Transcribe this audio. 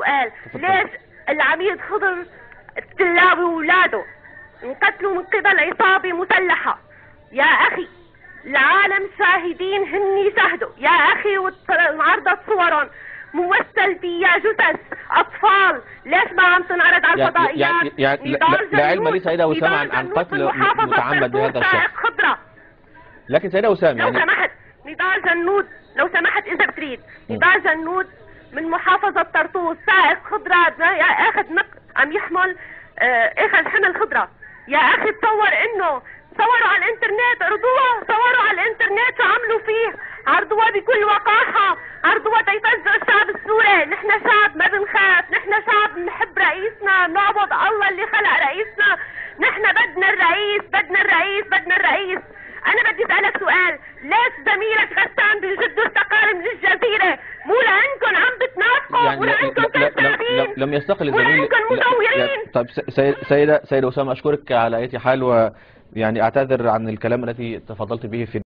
سؤال. ليش العميد خضر التلاوي واولاده انقتلوا من قبل عصابة مسلحة؟ يا اخي العالم شاهدين، هني شاهدوا يا اخي، وانعرضت صورهم ممثل فيها جثث اطفال. ليش ما عم تنعرض على الفضائيات؟ يعني لا علم لي سيدة وسام عن قتل متعمد لهذا الشخص. لكن سيدة وسام لو سمحت نضال جنود، لو سمحت اذا بتريد، نضال جنود من محافظة طرطوس، سائق خضرة يا اخذ عم يحمل اخذ حمل خضرة. يا اخي تصور انه صوروا على الانترنت، عرضوها، صوروا على الانترنت شو عملوا فيه، عرضوها بكل وقاحة، عرضوها تيفزعوا الشعب السوري. نحن شعب ما بنخاف، نحن شعب بنحب رئيسنا، بنعبد الله اللي خلق رئيسنا. نحن بدنا الرئيس، بدنا الرئيس، بدنا الرئيس. انا بدي اسألك سؤال، ليش زميلك غسان بيجدوا استقال من الجزيرة؟ مو لانكم عم بتنافقوا، مو لانكم كذابين، لم يستقل مو الزميل. لانكم مزورين. طيب سيدة وسام، اشكرك على اي حال، ويعني اعتذر عن الكلام الذي تفضلت به في